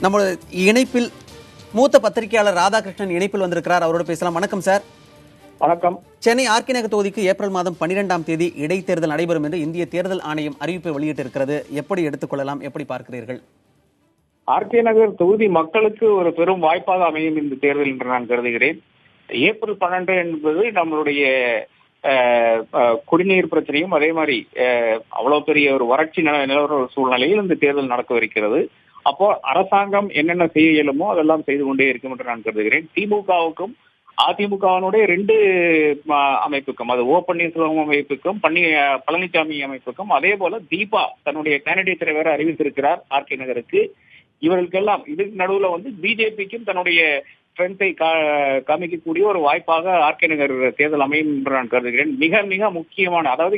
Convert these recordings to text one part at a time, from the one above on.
நம்ம இணைப்பில் மூத்த பத்திரிகையாளர் ராதாகிருஷ்ணன் இணைப்பில் வந்திருக்கிறார். அவரோட பேசலாம். வணக்கம் சார். வணக்கம். சென்னை ஆர்கே நகர் தொகுதிக்கு ஏப்ரல் மாதம் 12ஆம் தேதி இடைத்தேர்தல் நடைபெறும் என்று இந்திய தேர்தல் ஆணையம் அறிவிப்பை வெளியிட்டிருக்கிறது. எப்படி எடுத்துக்கொள்ளலாம், எப்படி பார்க்கிறீர்கள்? ஆர்கே நகர் தொகுதி மக்களுக்கு ஒரு பெரும் வாய்ப்பாக அமையும் இந்த தேர்தல் என்று நான் கருதுகிறேன். ஏப்ரல் 12 என்பது நம்மளுடைய குடிநீர் பிரச்சனையும் அதே மாதிரி அவ்வளவு பெரிய ஒரு வறட்சி நிலவர சூழ்நிலையில் இந்த தேர்தல் நடக்கவிருக்கிறது. அப்போ அரசாங்கம் என்னென்ன செய்ய இயலுமோ அதெல்லாம் செய்து கொண்டே இருக்கும் என்று நான் கருதுகிறேன். திமுகவுக்கும் அதிமுகவினுடைய 2 அமைப்புக்கும், அது ஓ பன்னீர்செல்வம் அமைப்புக்கும் பழனிசாமி அமைப்புக்கும், அதே போல தீபா தன்னுடைய கேண்டிடேட்டரை வேற அறிவித்திருக்கிறார் ஆர்கே நகருக்கு. இவர்களுக்கெல்லாம் இதுக்கு நடுவுல பிஜேபிக்கும் தன்னுடைய ஸ்ட்ரென்த்தை காமிக்கக்கூடிய ஒரு வாய்ப்பாக ஆர்கே நகர் தேர்தல் அமையும் என்று நான் கருதுகிறேன். மிக மிக முக்கியமான, அதாவது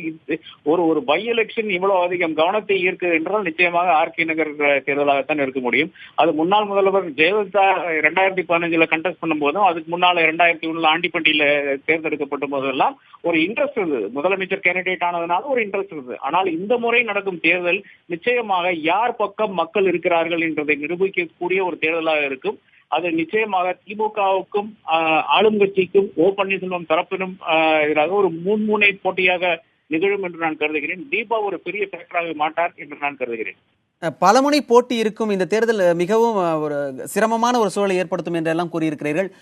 ஒரு பை எலெக்ஷன் இவ்வளவு அதிகம் கவனத்தை ஈர்க்கு என்றால் நிச்சயமாக ஆர்கே நகர் தேர்தலாகத்தான் இருக்க முடியும். அது முன்னாள் முதல்வர் ஜெயலலிதா 2015 கண்டெஸ்ட் பண்ணும் போதும், அதுக்கு முன்னால 2001 ஆண்டிப்பட்டியில தேர்ந்தெடுக்கப்பட்ட போதெல்லாம் ஒரு இன்ட்ரெஸ்ட் இருந்தது. முதலமைச்சர் கேண்டிடேட் ஆனதுனால ஒரு இன்ட்ரெஸ்ட் இருந்தது. ஆனால் இந்த முறை நடக்கும் தேர்தல் நிச்சயமாக யார் பக்கம் மக்கள் இருக்கிறார்கள் என்றதை நிரூபிக்கக்கூடிய ஒரு தேர்தலாக இருக்கும். அது நிச்சயமாக திமுகவுக்கும் ஆளும் கட்சிக்கும் ஓ பன்னீர்செல்வம் தரப்பினும் எதிராக ஒரு மும்முனை போட்டியாக நிகழும் என்று நான் கருதுகிறேன். தீபா ஒரு பெரிய ஃபேக்டராக மாட்டார் என்று நான் கருதுகிறேன். பலமுனை போட்டி இருக்கும் இந்த தேர்தல் மிகவும் ஒரு சிரமமான ஒரு சூழலை ஏற்படுத்தும் என்றெல்லாம் கூறியிருக்கிறீர்கள்.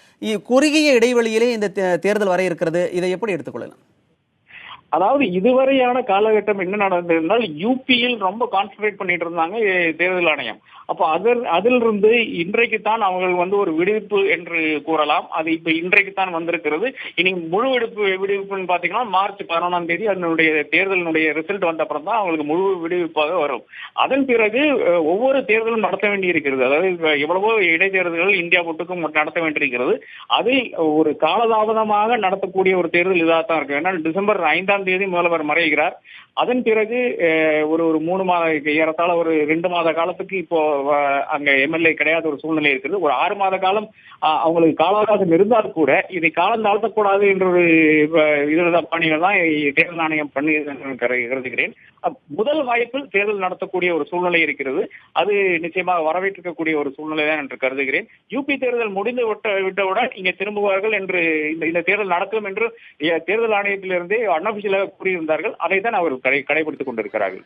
குறுகிய இடைவெளியிலே இந்த தேர்தல் வர இருக்கிறது. இதை எப்படி எடுத்துக்கொள்ளலாம்? அதாவது இதுவரையான காலகட்டம் என்ன நடந்திருந்தால் யூபியில் ரொம்ப கான்சென்ட்ரேட் பண்ணிட்டு இருந்தாங்க தேர்தல் ஆணையம். அப்போ அதிலிருந்து இன்றைக்கு தான் அவங்க ஒரு விடுவிப்பு என்று கூறலாம். அது இப்ப இன்றைக்கு தான் வந்திருக்கிறது. இனி முழு விடுவிப்புன்னு பாத்தீங்கன்னா மார்ச் 11ஆம் தேதி அதனுடைய தேர்தலினுடைய ரிசல்ட் வந்த அப்புறம் தான் அவங்களுக்கு முழு விடுவிப்பாக வரும். அதன் பிறகு ஒவ்வொரு தேர்தலும் நடத்த வேண்டி இருக்கிறது. அதாவது எவ்வளவோ இடைத்தேர்தல்கள் இந்தியா முழுக்கும் நடத்த வேண்டியிருக்கிறது. அதை ஒரு காலதாமதமாக நடத்தக்கூடிய ஒரு தேர்தல் இதாகத்தான் இருக்கு. ஏன்னா டிசம்பர் 5ஆம் தேதி முதல்வர் மறைகிறார். அதன் பிறகு ஒரு 3 மாத, ஏறத்தாழ ஒரு 2 மாத காலத்துக்கு இப்போ அங்க எம்எல்ஏ கிடையாத ஒரு சூழ்நிலை இருக்குது. ஒரு 6 மாத காலம் அவங்களுக்கு கால அவகாசம் இருந்தால் கூட இதை காலம் தாழ்த்தக்கூடாது என்ற ஒரு பணிகள் தான் தேர்தல் ஆணையம் பண்ணி கருதுகிறேன். முதல் வாய்ப்பில் தேர்தல் நடத்தக்கூடிய ஒரு சூழ்நிலை இருக்கிறது. அது நிச்சயமாக வரவேற்கக்கூடிய ஒரு சூழ்நிலை தான் என்று கருதுகிறேன். யூபி தேர்தல் முடிந்து விட்டவுடன் இங்க திரும்புவார்கள் என்று இந்த தேர்தல் நடக்கும் என்று தேர்தல் ஆணையத்திலிருந்தே அன்அபிஷியலாக கூறியிருந்தார்கள். அதை தான் அவர் கடைபிடித்துக் கொண்டிருக்கிறார்கள்.